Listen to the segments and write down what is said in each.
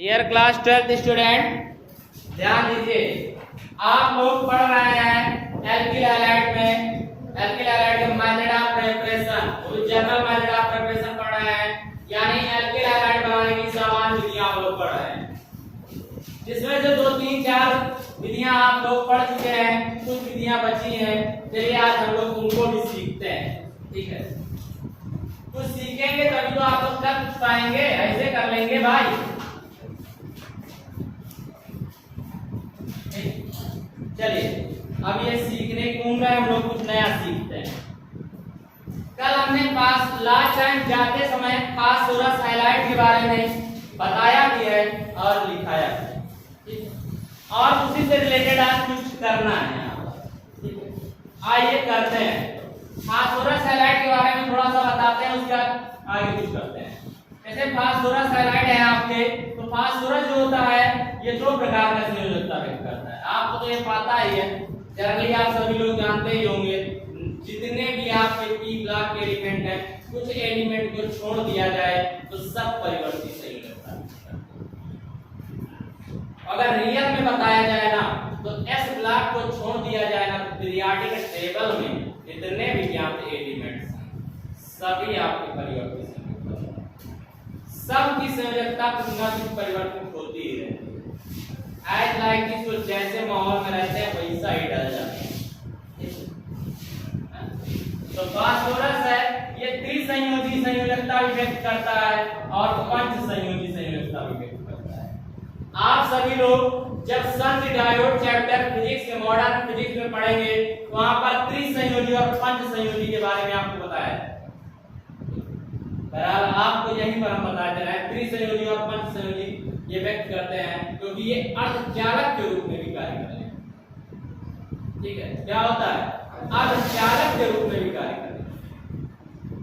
Dear class 12th student, ध्यान दीजिए। आप लोग पढ़ रहे हैं एल्किल हैलाइड में method of preparation, general method of preparation पढ़ रहे हैं, यानी एल्किल हैलाइड बनाने की सामान्य विधियां आप लोग पढ़ रहे हैं, जिसमें से 2, 3, 4 विधियां आप लोग पढ़ चुके हैं, कुछ विधियां बची हैं। चलिए आज हम लोग उनको भी सीखते हैं, ठीक है। कुछ सीखेंगे तभी तो आप लोग कर पाएंगे, ऐसे कर लेंगे भाई। चलिए अब ये सीखने की उम्र है, हम लोग कुछ नया सीखते हैं। कल हमने लास्ट टाइम जाते समय फास्फोरस हाइलाइट के बारे में बताया भी है और लिखाया भी है, और उसी से रिलेटेड आज कुछ करना है यहाँ पर। आइए करते हैं। फास्फोरस हाइलाइट के बारे में थोड़ा सा बताते हैं, उसके बाद आगे कुछ करते हैं। जैसे फास्फोरस हाइलाइट है आपके, तो फास्फोरस जो होता है ये 2 प्रकार का संयोजकता व्यक्त करता है। आपको तो ये पता ही है, जनरली आप सभी लोग जानते ही होंगे। जितने भी आपके पी ब्लॉक के एलिमेंट हैं, कुछ एलिमेंट को छोड़ दिया जाए तो सब परिवर्तित संयोजकता। अगर रियल में बताया जाए ना, तो एस ब्लॉक को छोड़ दिया जाए ना, तो पीरियोडिक टेबल में जितने भी ज्ञात एलिमेंट्स हैं सभी आपके परिवर्तित संयोजकता, सबकी संयोजकता कुछ ना कुछ परिवर्तित होती ही रहती है। एज लाइक दिस, तो जैसे माहौल में रहते हैं वैसा ही डल जाते हैं। तो फास्फोरस है ये त्रिसंयोजी संयोजकता भी व्यक्त करता है और पंच संयोजी संयोजकता भी व्यक्त करता है। आप सभी लोग जब संधि डायोड चैप्टर फिजिक्स के मॉडर्न फिजिक्स में पढ़ेंगे, वहां पर त्रिसंयोजी और पंच संयोजी के बारे में आपको बताया है। बहरहाल आपको यहीं पर हम बताते रहे, त्रिसंयोजी और पंच संयोजी ये व्यक्त करते हैं, क्योंकि ये अर्धचालक के रूप में भी कार्य करते हैं। ठीक है, क्या होता है? अर्धचालक के रूप में भी कार्य करते हैं।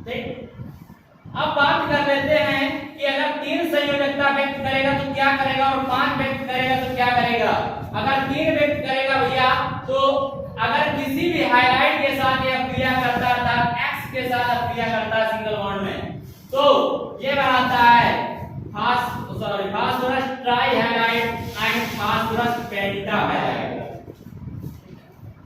ठीक, अब बात कर लेते हैं कि अगर 3 संयोजकता व्यक्त करेगा तो क्या करेगा, और 5 व्यक्त करेगा तो क्या करेगा। अगर 3 व्यक्त करेगा भैया, तो अगर किसी भी हाइलाइट के साथ ये क्रिया करता था, एक्स के साथ क्रिया करता है सिंगल बॉन्ड में, तो ये बनाता है phosphorus try halide and phosphorus penta halide.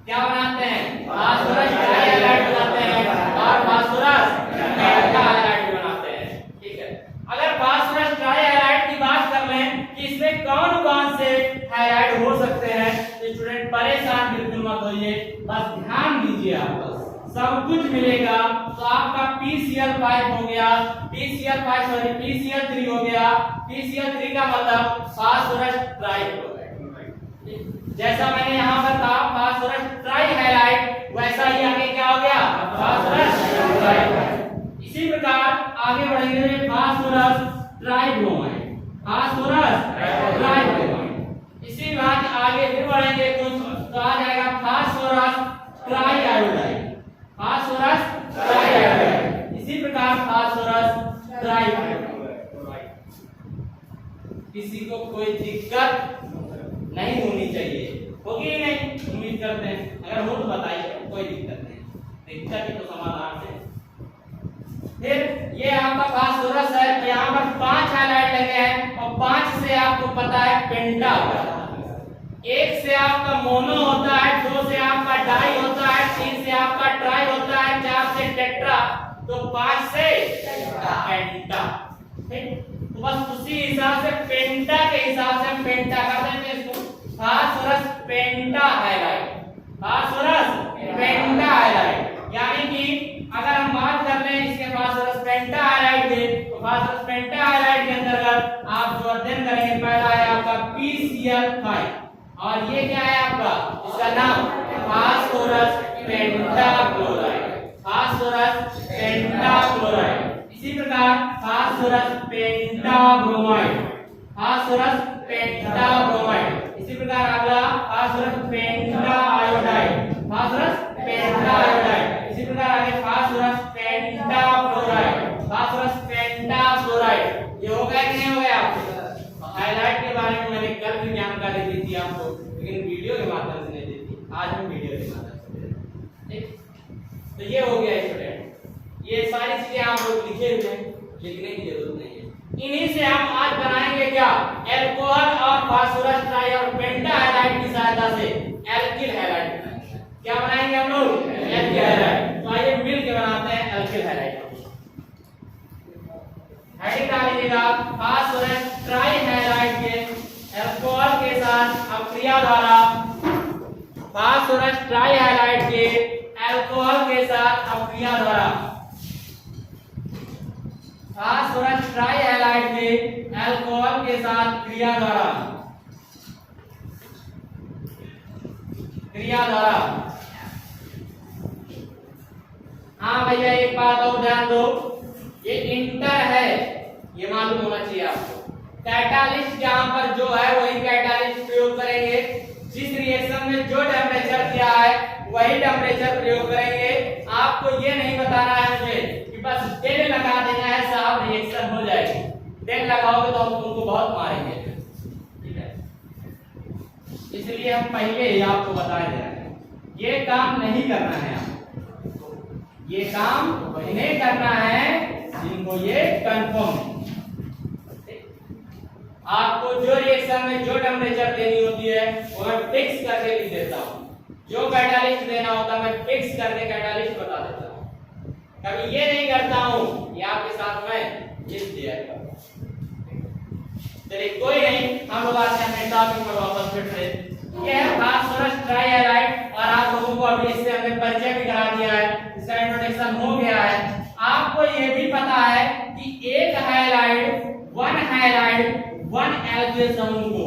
क्या बनाते हैं? फास्फोरस ट्राई हैलाइड बनाते हैं और फास्फोरस पेंटा हैलाइड बनाते हैं। ठीक है, अगर फास्फोरस ट्राई हैलाइड की बात कर लें कि इसमें कौन-कौन से हैलाइड हो सकते हैं, तो स्टूडेंट परेशान बिल्कुल मत होइए, बस ध्यान दीजिए। आप बस सब कुछ मिलेगा। तो आपका PCl5 हो गया, PCl3 हो गया। PCl3 का मतलब फास्फोरस ट्राई क्लोराइड। जैसा मैंने यहाँ पर कहा फास्फोरस ट्राई हैलाइड, वैसा ही आगे क्या हो गया? Phosphorus try. इसी प्रकार आगे बढ़ेंगे फास्फोरस ट्राइब्रोमाइड, फास्फोरस ट्राइब्रोमाइड। इसी बात आगे फिर बढ़ेंगे कुछ, तो आ जाएगा फास्फोरस ट्राइआयोडाइड, फास्फोरस ट्राइआयोडाइड। इसी प्रकार फास्फोरस ट्राइक्लोराइड। किसी को कोई दिक्कत नहीं होनी चाहिए, होगी ही नहीं, उम्मीद करते हैं। अगर हो तो बताइए, कोई दिक्कत नहीं, दिक्कत ही तो समाधान है। फिर ये आपका फास्फोरस है, तो यहाँ पर 5 हाइलाइट लगे हैं, और 5 से आपको पता है पेंटा होता है। 1 से आपका मोनो होता है, 2 से आपका डाई होता है, 3 से आपका ट्राई होता है, 4 से टेट्रा, तो 5 से पेंटा। ठीक, तो बस उसी हिसाब से पेंटा के हिसाब से हम पेंटा कर देते हैं इसको, फास्फोरस पेंटा हाइलाइड, फास्फोरस पेंटा हाइलाइड। यानी कि अगर हम बात कर लें इसके फास्फोरस पेंटा हाइलाइड के, तो फास्फोरस पेंटा हाइलाइड के अंतर्गत आप जो अध्ययन करेंगे, पहला है आपका PCl5, और ये क्या है आपका, इसका नाम फास्फोरस पेंटाक्लोराइड, फास्फोरस पेंटाक्लोराइड। इसी प्रकार फास्फोरस पेंटाब्रोमाइड, फास्फोरस पेंटाब्रोमाइड। इसी प्रकार अगला फास्फोरस पेंटाआयोडाइड, फास्फोरस पेंटाआयोडाइड। इसी प्रकार आगे फास्फोरस पेंटाफ्लोराइड, फास्फोरस पेंटाफ्लोराइड। ये हो गया कि नहीं हो गया? हाइलाइट के बारे में मैंने कल भी जानकारी दी थी आपको, लेकिन वीडियो के माध्यम से नहीं दी थी, आज हम वीडियो के माध्यम से दे रहे हैं। ठीक, तो ये हो गया स्टूडेंट। ये सारी चीजें आप लोग लिखे हुए हैं, लिखने की जरूरत नहीं है। इन्हीं से हम आज बनाएंगे क्या, एल्कोहल और फास्फोरस ट्राई और पेंटा हैलाइड की सहायता से एल्किल हैलाइड बनाएंगे। क्या बनाएंगे हम लोग? Alkyl halide. तो आइए मिल के बनाते हैं एल्किल हैलाइड। हेडिंग डाल लीजिएगा, फास्फोरस ट्राई हैलाइड के एल्कोहल के साथ अपक्रिया द्वारा, फास्फोरस ट्राई हैलाइड के एल्कोहल के साथ अपक्रिया द्वारा, फास्फोरस ट्राई हैलाइड के एल्कोहल के साथ क्रिया द्वारा, क्रिया द्वारा। हाँ भैया एक बात और ध्यान दो, ये इंटर है, ये मालूम होना चाहिए आपको। कैटालिस्ट यहाँ पर जो है वही कैटालिस्ट प्रयोग करेंगे, जिस रिएक्शन में जो टेम्परेचर दिया है वही टेम्परेचर प्रयोग करेंगे। आपको ये नहीं बताना है मुझे कि बस डेल लगा देना है साहब रिएक्शन हो जाएगी। डेल लगाओगे तो हम तुमको बहुत मारेंगे, ठीक है? इसलिए हम पहले ही आपको बता दे रहे हैं, ये काम नहीं करना है आपको, ये काम नहीं करना है जिनको ये कंफर्म है। आपको जो रिएक्शन में जो टेम्परेचर देनी होती है वो मैं फिक्स करके लिख देता हूँ, जो कैटालिस्ट देना होता है मैं फिक्स करके कैटालिस्ट बता देता हूँ। कभी ये नहीं करता हूँ ये आपके साथ मैं लिख दिया करता हूँ। चलिए कोई नहीं, हम लोग आते हैं अपने टॉपिक पर वापस फिर से। ये है फास्फोरस ट्राई हैलाइड और आप लोगों को अभी इससे हमने परिचय भी करा दिया है, इसका इंट्रोडक्शन हो गया है। आपको ये भी पता है कि एक हैलाइड वन एल्किल समूह को,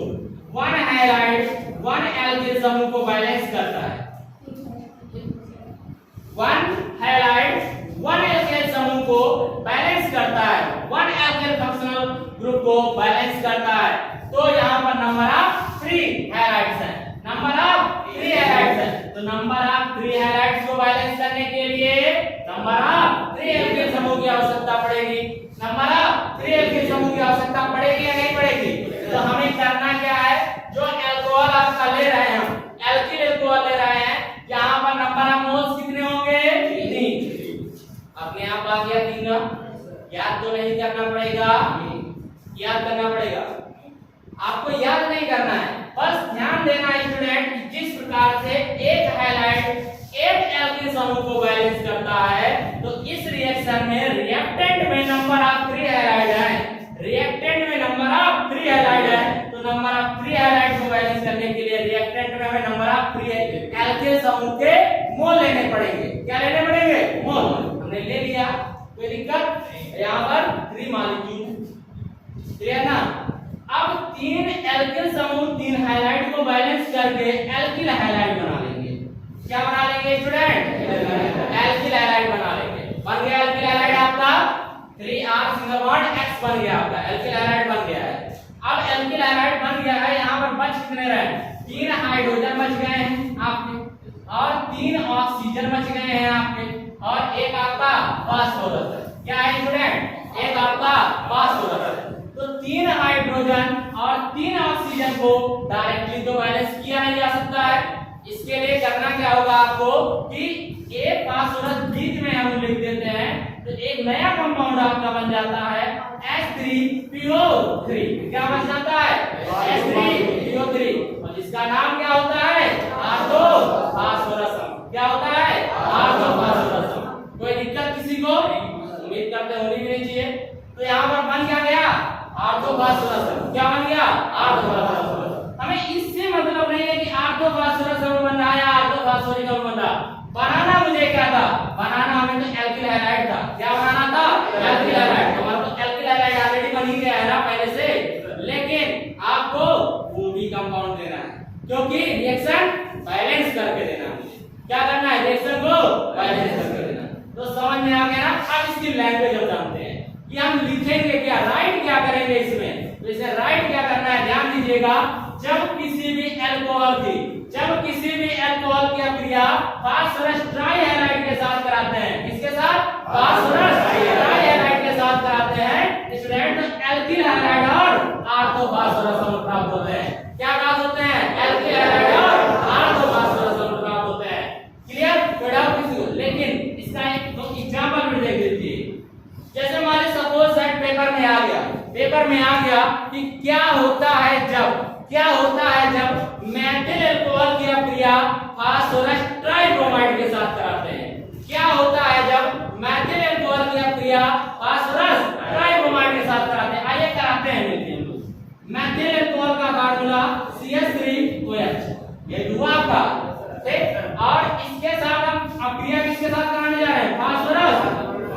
वन हैलाइड वन एल्किल समूह को बैलेंस करता है। वन हैलाइड वन एल्किल समूह को बैलेंस करता है, वन एल्किल फंक्शनल ग्रुप को बैलेंस करता है। तो यहाँ पर नंबर ऑफ 3 हैलाइड्स हैं, नंबर ऑफ 3 हैलाइड्स हैं। तो नंबर ऑफ 3 हैलाइड्स को बैलेंस करने के लिए नंबर ऑफ 3 एल्किल समूह की आवश्यकता पड़ेगी। नंबर ऑफ 3 एल्किल समूह की आवश्यकता पड़ेगी या नहीं पड़ेगी? तो हमें करना क्या है, जो एल्कोहल आपका ले रहे हैं हम, एल्किल एल्कोहल ले रहे हैं, यहाँ पर नंबर ऑफ मोल्स कितने होंगे? 3। अपने आप आ गया 3। याद तो नहीं करना पड़ेगा, याद करना पड़ेगा, आपको याद नहीं करना है, बस ध्यान देना स्टूडेंट कि जिस प्रकार से एक हैलाइड एक एल्किल समूह को बैलेंस करता है, तो इस रिएक्शन में रिएक्टेंट में नंबर ऑफ 3 हैलाइड है, रिएक्टेंट में नंबर ऑफ 3 हैलाइड है। तो नंबर ऑफ 3 हैलाइड को बैलेंस करने के लिए रिएक्टेंट में हमें नंबर ऑफ 3 एल्किल समूह के मोल लेने पड़ेंगे। क्या लेने पड़ेंगे? मोल। हमने ले लिया, कोई दिक्कत? यहाँ पर 3 मॉलिक्यूल, क्लियर ना? अब 3 एल्किल समूह 3 हैलाइड को बैलेंस करके एल्किल हैलाइड बना लेंगे। क्या बना लेंगे स्टूडेंट? एल्किल हैलाइड बना लेंगे। बन गया एल्किल हैलाइड आपका, 3R सिंगल बॉन्ड X बन गया आपका, एल्किल हैलाइड बन गया है। अब एल्किल हैलाइड बन गया है, यहाँ पर बच कितने रहे? 3 हाइड्रोजन बच गए हैं आपके, और 3 ऑक्सीजन बच गए हैं आपके, और एक आपका फास्फोरस है। क्या है स्टूडेंट? एक आपका फास्फोरस है। तो 3 हाइड्रोजन और 3 ऑक्सीजन को डायरेक्टली तो बैलेंस किया नहीं जा सकता है। इसके लिए करना क्या होगा आपको कि एक फास्फोरस बीच में हम लिख देते हैं, तो एक नया कंपाउंड आपका बन जाता है H3PO3। क्या बन जाता है? H3PO3, और इसका नाम क्या होता है? ऑर्थोफॉस्फोरसम। क्या होता है? ऑर्थोफॉस्फोरसम। कोई दिक्कत किसी को? उम्मीद करते होनी भी नहीं चाहिए। तो यहाँ पर बन क्या गया? ऑर्थोफॉस्फोरसम। क्या बन गया? ऑर्थोफॉस्फोरसम। हमें इससे मतलब नहीं है कि ऑर्थोफॉस्फोरसम बन रहा है या ऑर्थोफॉस्फोरिक बन रहा। बनाना मुझे क्या था? बनाना हमें तो एल्किल हैलाइड था। क्या बनाना था? Alkyl halide. हमारा तो एल्किल हैलाइड ऑलरेडी बन ही गया है ना पहले से, लेकिन आपको वो भी कंपाउंड देना है, क्योंकि रिएक्शन बैलेंस करके देना है। मुझे क्या करना है? रिएक्शन को बैलेंस करके देना। तो समझ में आ गया ना? अब इसकी लैंग्वेज हम जानते हैं कि हम लिखेंगे क्या, राइट क्या करेंगे इसमें। तो इसे राइट क्या करना है, ध्यान दीजिएगा। जब किसी भी अल्कोहल की अभिक्रिया फास्फोरस ट्राइहैलाइड के साथ कराते हैं, किसके साथ? फास्फोरस ट्राइहैलाइड के साथ कराते हैं स्टूडेंट, एल्किल हैलाइड और ऑर्थोफॉस्फोरस समूह प्राप्त होते हैं। क्या प्राप्त होते हैं? एल्किल हैलाइड और ऑर्थोफॉस्फोरस समूह प्राप्त होते हैं। क्लियर? कोई डाउट किसी को? लेकिन इसका एक दो एग्जांपल भी देख लीजिए। जैसे मान लीजिए सपोज दैट पेपर में आ गया कि क्या होता है है जब, क्या होता है जब मेथिल अल्कोहल की अभिक्रिया फास्फोरस ट्राइब्रोमाइड के साथ कराते हैं। क्या होता है जब मेथिल अल्कोहल की अभिक्रिया फास्फोरस ट्राइब्रोमाइड के साथ कराते हैं? आइए कराते हैं मिलते हैं लोग। मेथिल अल्कोहल का फार्मूला CH3OH, ये हुआ आपका ठीक। और इसके साथ हम अभिक्रिया किसके साथ कराने जा रहे हैं? Phosphorus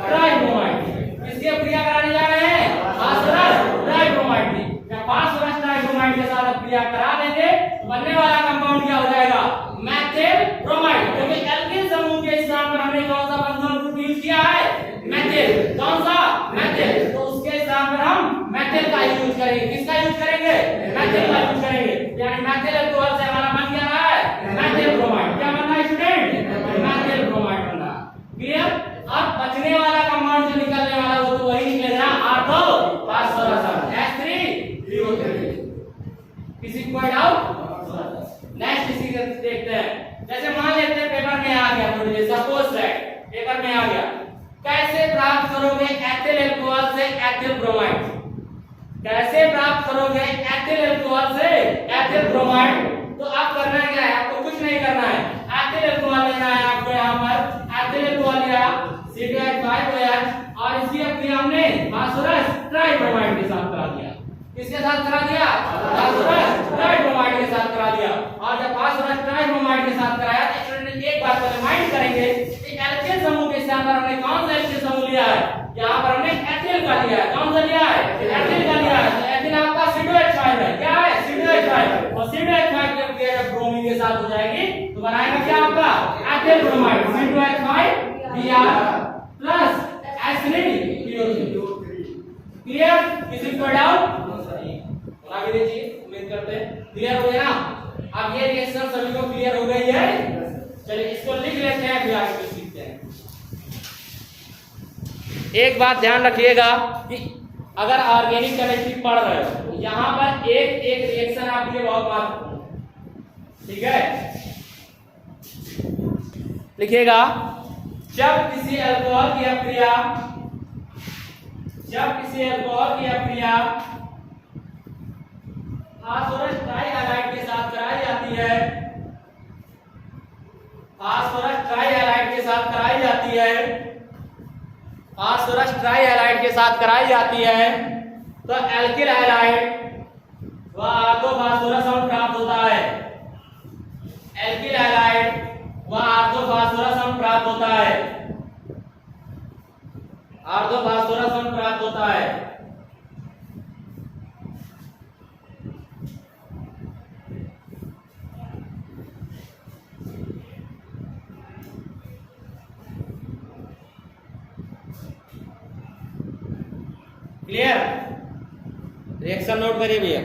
tribromide. किसकी अभिक्रिया कराने जा रहे हैं? फास्फोरस ट्राइब्रोमाइड की। जब फास्फोरस ट्राइब्रोमाइड के साथ अभिक्रिया करा देंगे तो बनने वाला कंपाउंड क्या हो जाएगा? Methyl bromide. क्योंकि एल्किल समूह के स्थान पर हमने कौन सा बंधन ग्रुप यूज किया है? मेथिल। कौन सा? मेथिल। तो उसके स्थान पर हम मेथिल का यूज करेंगे। किसका यूज करेंगे? मेथिल का यूज करेंगे। यानी मेथिल अल्कोहल से हमारा बन क्या रहा है? Methyl bromide. क्या बन रहा है स्टूडेंट? मेथिल ब्रोमाइड बन रहा। क्लियर? अब बचने वाला कंपाउंड जो निकलने वाला वो तो वही निकलेगा ऑर्थो फास्फोरस H3PO3। किसी को डाउट? नेक्स्ट इसी को देखते हैं। जैसे मान लेते हैं पेपर में आ गया, थोड़ी देर सपोज दैट पेपर में आ गया, कैसे प्राप्त करोगे एथिल अल्कोहल से एथिल ब्रोमाइड? कैसे प्राप्त करोगे एथिल अल्कोहल से एथिल ब्रोमाइड? तो आप करना क्या है? आपको कुछ नहीं करना है। एथिल अल्कोहल लेना है आपको। यहाँ पर एथिल अल्कोहल लिया C2H5OH और इसकी अभिक्रिया हमने फास्फोरस ट्राइब्रोमाइड के साथ करा दिया। किसके साथ करा दिया? फास्फोरस ट्राइब्रोमाइड के साथ करा दिया। और जब फास्फोरस ट्राइब्रोमाइड के साथ कराया तो स्टूडेंट एक बात को रिमाइंड करेंगे कि एल्किल समूह के स्थान पर हमने कौन सा एल्किल समूह लिया है? यहाँ पर हमने एथिल का लिया है। कौन सा लिया है? एथिल का लिया है। तो एथिल आपका C2H5 है। क्या है? C2H5। और C2H5 की अभिक्रिया जब ब्रोमीन के साथ हो जाएगी तो बनाएगा क्या आपका? Ethyl bromide. C2H5Br plus H3PO3। Clear? किसी को डाउट? आगे देखिए, उम्मीद करते हैं क्लियर हो गया ना। अब ये रिएक्शन सभी को क्लियर हो गई है। चलिए इसको लिख लेते हैं, फिर आगे कुछ लिखते हैं। एक बात ध्यान रखिएगा कि अगर ऑर्गेनिक केमिस्ट्री पढ़ रहे हो तो यहाँ पर एक एक रिएक्शन आपके लिए बहुत महत्वपूर्ण है। ठीक है, लिखिएगा जब किसी अल्कोहल की अभिक्रिया फास्फोरस ट्राइहैलाइड के साथ कराई जाती है, फास्फोरस ट्राइहैलाइड के साथ कराई जाती है, फास्फोरस ट्राइहैलाइड के साथ कराई जाती है तो एल्किल हैलाइड व ऑर्थोफॉस्फोरस हम प्राप्त होता है। एल्किल हैलाइड व ऑर्थोफॉस्फोरस हम प्राप्त होता है। ऑर्थोफॉस्फोरस हम प्राप्त होता है। क्लियर? रिएक्शन नोट करिए भैया।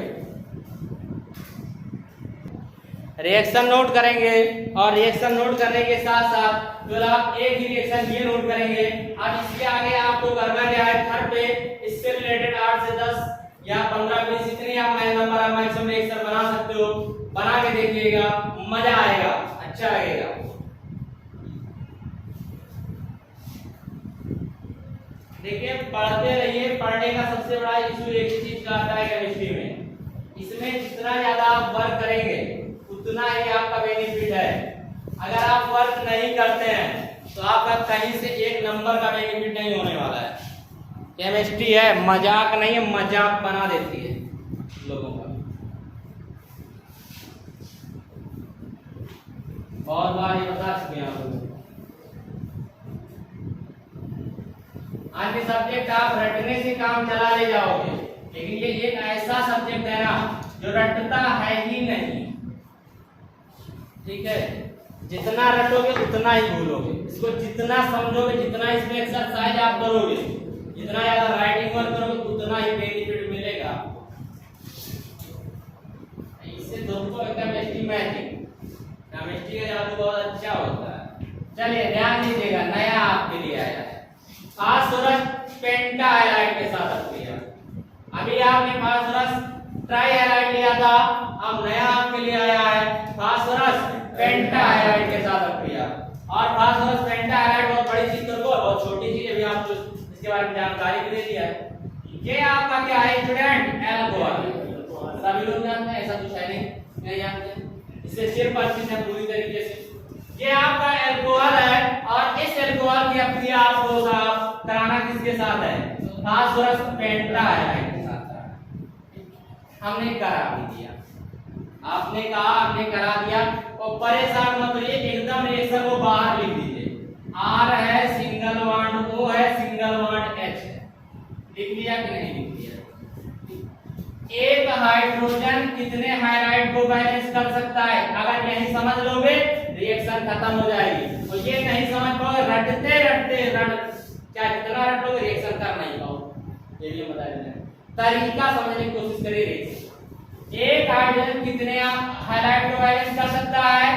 रिएक्शन नोट करेंगे और रिएक्शन नोट करने के साथ साथ फिर आप एक ही रिएक्शन ये नोट करेंगे। अब इसके आगे आपको करना क्या है? थर्ड पे इससे रिलेटेड 8 से 10 या 15 20 जितनी आप नंबर आप मैक्सिमम रिएक्शन बना सकते हो, बना के देखिएगा, मजा आएगा, अच्छा लगेगा। देखिए पढ़ते रहिए। पढ़ने का सबसे बड़ा इशू एक ही चीज का आता है केमिस्ट्री में, इसमें जितना ज्यादा आप वर्क करेंगे उतना ही आपका बेनिफिट है। अगर आप वर्क नहीं करते हैं तो आपका कहीं से एक नंबर का बेनिफिट नहीं होने वाला है। केमिस्ट्री है, मजाक नहीं है, मजाक बना देती है लोगों का। बहुत बार ये बता चुके हैं आप लोगों को। अन्य सब्जेक्ट आप रटने से काम चला ले जाओगे, लेकिन ये एक ऐसा सब्जेक्ट है ना जो रटता है ही नहीं। ठीक है, जितना रटोगे उतना ही भूलोगे। इसको जितना समझोगे, जितना इसमें एक्सरसाइज आप करोगे, जितना ज्यादा राइटिंग वर्क करोगे उतना ही बेनिफिट मिलेगा। इससे दोस्तों केमिस्ट्री मैथिंग, केमिस्ट्री का जादू बहुत अच्छा होता है। चलिए ध्यान दीजिएगा, नया आपके लिए आया है फास्फोरस पेंटाहैलाइड के साथ अभिक्रिया। अभी आपने फास्फोरस ट्राइहैलाइड लिया था, अब नया आपके लिए आया है फास्फोरस पेंटाहैलाइड के साथ अभिक्रिया। और फास्फोरस पेंटाहैलाइड बहुत बड़ी चीज तो बहुत छोटी चीज है, अभी आपको इसके बारे में जानकारी भी दे दिया है। ये आपका क्या है स्टूडेंट? अल्कोहल। सभी लोग जानते हैं, ऐसा कुछ है नहीं जानते हैं, इससे सिर्फ परिचित है पूरी तरीके से। ये आपका अल्कोहल है और इस अल्कोहल की अभिक्रिया आपको साफ कराना किसके साथ है? फास्फोरस पेंटाहाइड्राइड के साथ। हमने करा भी दिया, आपने कहा, आपने करा दिया, और परेशान मत रहिए, एकदम रिएक्शन को बाहर लिख दीजिए। R है सिंगल बॉन्ड O है सिंगल बॉन्ड H है, लिख लिया कि नहीं लिख लिया? एक हाइड्रोजन कितने हाइड्राइड को बैलेंस कर सकता है? अगर यही समझ लोगे रिएक्शन खत्म हो जाएगी, और ये नहीं समझ पाओगे रटते क्या कितना रट लोगे रिएक्शन कर नहीं पाओगे। ये भी बता देना, तरीका समझने की कोशिश करिए रिएक्शन। एक हाइड्रोजन कितने हाइड्राइड को बैलेंस कर सकता है?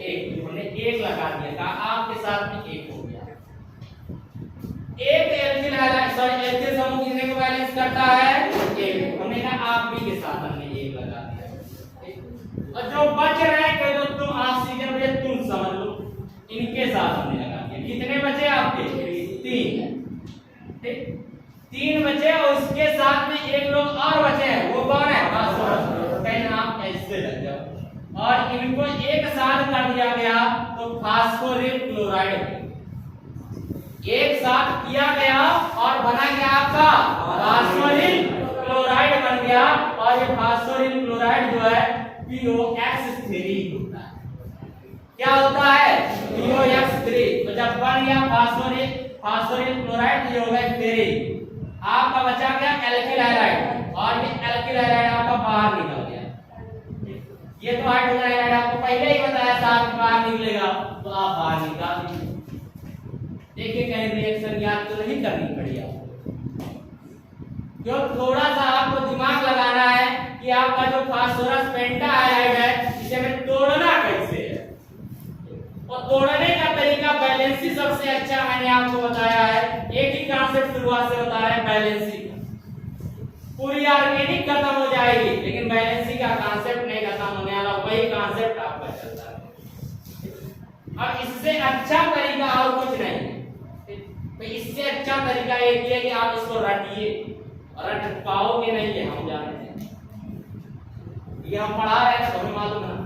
एक। हमने एक लगा दिया, कहा आपके साथ में एक हो गया। एक एल्किल हाइड्राइड सॉरी एल्किल समूह कितने को बैलेंस करता है? एक। हमने कहा आप भी के साथ हमने एक लगा दिया, और जो बच रहे हैं कह दो तुम ऑक्सीजन मुझे तुम समझ लो, इनके साथ हमने लगा दिया। कितने बचे आपके? 3। ठीक, 3 बचे, और उसके साथ में एक लोग और बचे हैं, वो कौन है? फास्फोरस। कहना आप ऐसे लग जाओ, और इनको एक साथ कर दिया गया तो फास्फोरिल क्लोराइड एक साथ किया गया और बना गया आपका फास्फोरिल क्लोराइड बन गया। और ये फास्फोरिल क्लोराइड जो है POX3 होता है। क्या होता है? POX3। तो जब बन गया फास्फोरिल क्लोराइड, ये हो गया 3, आपका बचा गया एल्किल हाइड्राइड, और ये एल्किल हाइड्राइड आपका बाहर निकल गया। ये तो हाइड्रोजन हाइड्राइड आपको पहले ही बताया था आपके बाहर निकलेगा, तो आप बाहर निकाल दीजिए। देखिए कहीं रिएक्शन याद तो नहीं करनी पड़ी आपको, क्यों? थोड़ा सा आपको दिमाग लगाना है कि आपका जो फास्फोरस पेंटाहाइड्राइड है इसे हमें तोड़ना कैसे है, और तोड़ने का तरीका बैलेंसी सबसे अच्छा मैंने आपको बताया है। एक ही कॉन्सेप्ट शुरुआत से बताया है, बैलेंसी। पूरी ऑर्गेनिक खत्म हो जाएगी लेकिन बैलेंसी का कॉन्सेप्ट नहीं खत्म होने वाला, वही कॉन्सेप्ट आपका चलता है। और इससे अच्छा तरीका और कुछ नहीं है। तो इससे अच्छा तरीका एक ही है कि आप इसको रटिए, और रट पाओगे नहीं ये हम जानते हैं, ये हम पढ़ा रहे हैं तो हमें मालूम है,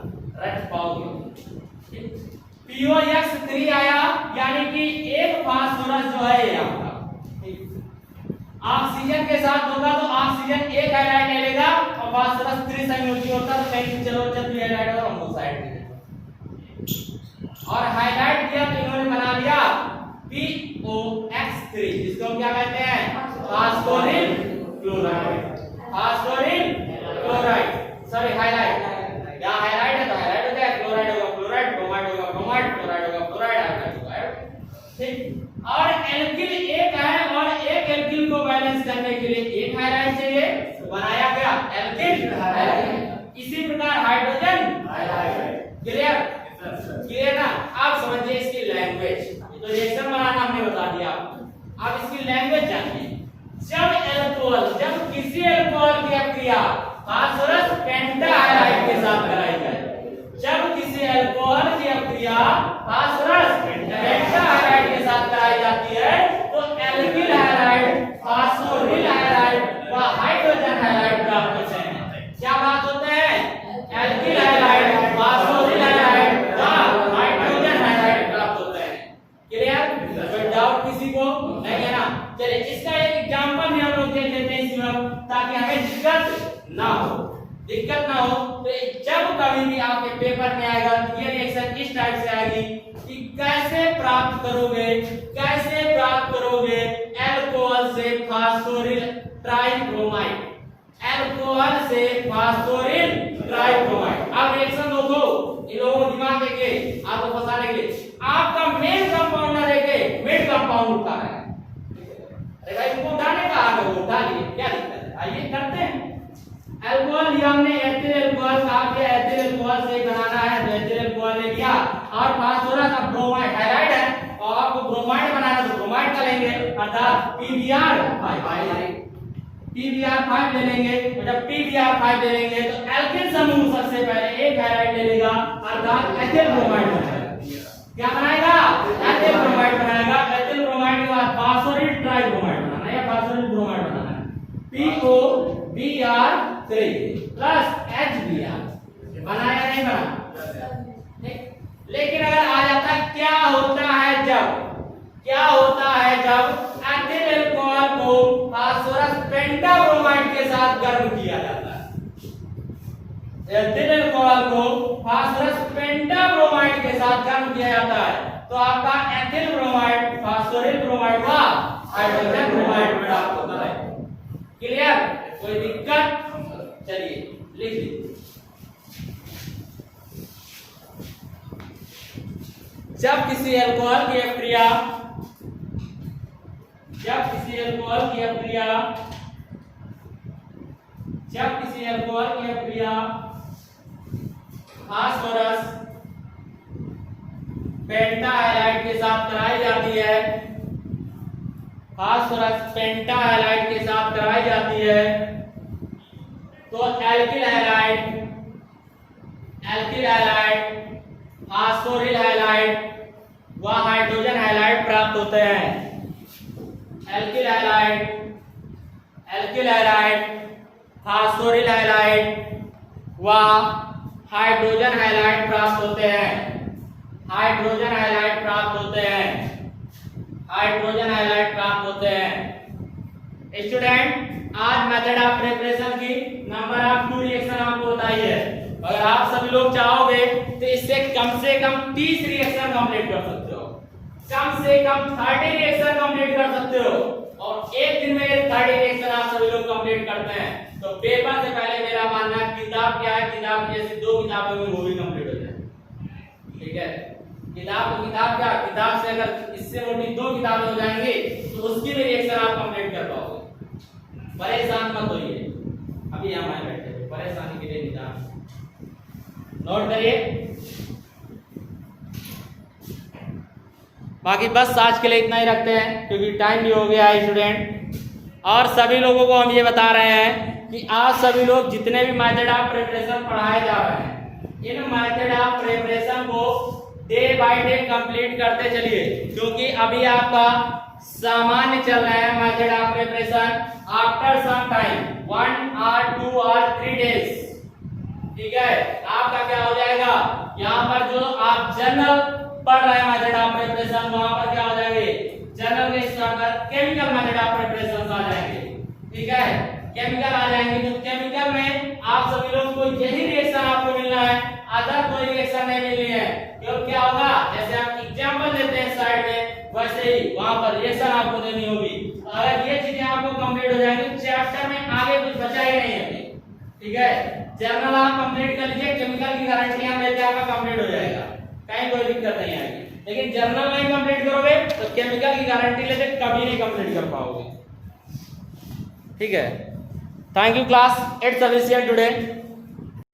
रट पाओगे। POX3 आया, यानी कि एक फास्फोरस जो है ये आपका ऑक्सीजन के साथ होगा तो ऑक्सीजन एक हाइड्राइड ले लेगा, और फास्फोरस त्रिसंयोजी होता है तो कहीं चलो चल हाइड्राइड और हम साइड में, और हाइड्राइड किया तो इन्होंने बना लिया POX3, जिसको हम क्या कहते हैं? फास्फोरिल क्लोराइड। फास्फोरिल क्लोराइड सॉरी हाइड्राइड, यहाँ हाइड्राइड है तो हाइड्राइड हो गया, क्लोराइड होगा क्लोराइड, ब्रोमाइड होगा ब्रोमाइड, क्लोराइड होगा क्लोराइड, हाइड्राइड होगा। ठीक, और एल्किल एक है, और एक एल्किल को बैलेंस करने के लिए एक हाइड्राइड चाहिए, तो बनाया गया एल्किल हाइड्राइड। इसी प्रकार हाइड्रोजन हाइड्राइड। क्लियर? क्लियर ना? आप समझिए इसकी लैंग्वेज। तो रिएक्शन बनाना हमने बता दिया आपको, आप इसकी लैंग्वेज जानिए। जब किसी अल्कोहल की अभिक्रिया फास्फोरस पेंटाहाइड्राइड के साथ कराई जाए, जब किसी अल्कोहल की अभिक्रिया फास्फोरस पेंटाहाइड्राइड के साथ कराई जाती है तो एल्किल हाइड्राइड, फास्फोरिल हाइड्राइड व हाइड्रोजन हाइड्राइड प्राप्त होते हैं। क्या बात होते हैं? एल्किल हाइड्राइड, फास्फोरिल हाइड्राइड व हाइड्रोजन हाइड्राइड प्राप्त होते हैं। क्लियर? कोई डाउट किसी को नहीं है ना? चलिए इसका एक एग्जांपल भी हम लोग देख लेते हैं इस वक्त, ताकि हमें दिक्कत ना हो। दिक्कत ना हो तो जब कभी भी आपके पेपर में आएगा ये रिएक्शन इस टाइप से आएगी कि कैसे प्राप्त करोगे अल्कोहल से फास्फोरिल ट्राइब्रोमाइड, अल्कोहल से फास्फोरिल ट्राइब्रोमाइड। अब रिएक्शन देखो, इन लोगों को दिमाग देके आपको फंसाने के लिए आपका मेन कंपाउंडर है मिड कंपाउंड का है। अरे भाई इनको उठाने का आगे वो उठा लिए, क्या दिक्कत है? आइए करते हैं। अल्कोहल लिया हमने, एथिल अल्कोहल का आपके एथिल अल्कोहल से बनाना है तो एथिल अल्कोहल ले लिया, और फास्फोरस का ब्रोमाइड हाइड्राइड है और आपको ब्रोमाइड बनाना तो ब्रोमाइड का लेंगे, अर्थात PBr5 ले लेंगे। और जब PBr5 ले लेंगे तो एल्किल समूह सबसे पहले एक हाइड्राइड ले लेगा, अर्थात एथिल ब्रोमाइड बनाएगा। क्या बनाएगा? एथिल ब्रोमाइड बनाएगा। एथिल ब्रोमाइड के बाद फास्फोरिल ट्राइब्रोमाइड बनाना है या फास्फोरिल ब्रोमाइड बनाना है, POBr3 प्लस एथिल अल्कोहल को फास्फोरस पेंटाब्रोमाइड के साथ गर्म किया जाता है तो आपका एथिल ब्रोमाइड, फास्फोरिल ब्रोमाइड व हाइड्रोजन ब्रोमाइड प्राप्त होता है। क्लियर? कोई दिक्कत? चलिए लिख लीजिए। जब किसी अल्कोहल की अभिक्रिया फास्फोरस पेंटाहाइलाइड के साथ कराई जाती है, तो एल्किल हैलाइड, फास्फोरिल हैलाइड व हाइड्रोजन हैलाइड प्राप्त होते हैं। एल्किल हैलाइड, फास्फोरिल हैलाइड व हाइड्रोजन हैलाइड प्राप्त होते हैं। स्टूडेंट, आज मेथड ऑफ प्रिपरेशन की नंबर ऑफ 2 रिएक्शन आपको बताइए। अगर आप सभी लोग चाहोगे तो इससे कम से कम 30 रिएक्शन कंप्लीट कर सकते हो, कम से कम 30 रिएक्शन कंप्लीट कर सकते हो, और एक दिन में 30 रिएक्शन आप सभी लोग कंप्लीट करते हैं तो पेपर से पहले मेरा मानना है किताब क्या है, किताब जैसे 2 किताबों में वो भी कंप्लीट हो जाए। ठीक है, किताब से अगर इससे मोटी 2 किताबें हो जाएंगी तो उसकी भी रिएक्शन आप कंप्लीट कर पाओगे। परेशान मत होइए, अभी हम आए बैठे हैं, परेशानी के लिए निदान नोट करिए। बाकी बस आज के लिए इतना ही रखते हैं क्योंकि टाइम भी हो गया है स्टूडेंट। और सभी लोगों को हम ये बता रहे हैं कि आज सभी लोग जितने भी मेथड ऑफ प्रिपरेशन पढ़ाए जा रहे हैं, इन मेथड ऑफ प्रिपरेशन को डे बाय डे कंप्लीट करते चलिए, क्योंकि अभी आपका सामान्य चल रहा है method of preparation after some time 1 और 2 और 3 डेज। ठीक है, आपका क्या हो जाएगा, यहाँ पर जो आप जनरल पढ़ रहे हैं मेथड ऑफ प्रिपरेशन, वहां पर क्या हो जाएंगे, जनरल के स्थान पर केमिकल मेथड ऑफ प्रिपरेशन आ जाएंगे। ठीक है, केमिकल आ जाएंगे तो केमिकल में आप सभी लोगों को यही रिएक्शन आपको मिलना है, अदर कोई रिएक्शन नहीं मिलनी है। क्योंकि क्या होगा, जैसे हम एग्जांपल देते हैं साइड में, वैसे ही वहां पर रिएक्शन आपको देनी होगी। अगर ये चीजें आपको कंप्लीट हो जाएंगी चैप्टर में आगे कुछ बचा ही नहीं है। ठीक है, जर्नल आप कंप्लीट कर लीजिए, केमिकल की गारंटी हम लेते हैं आपका कंप्लीट हो जाएगा, कहीं कोई दिक्कत नहीं आएगी। लेकिन जर्नल नहीं कंप्लीट करोगे तो केमिकल की गारंटी लेते कभी नहीं कंप्लीट कर पाओगे। ठीक है, thank you class, it's sufficient today.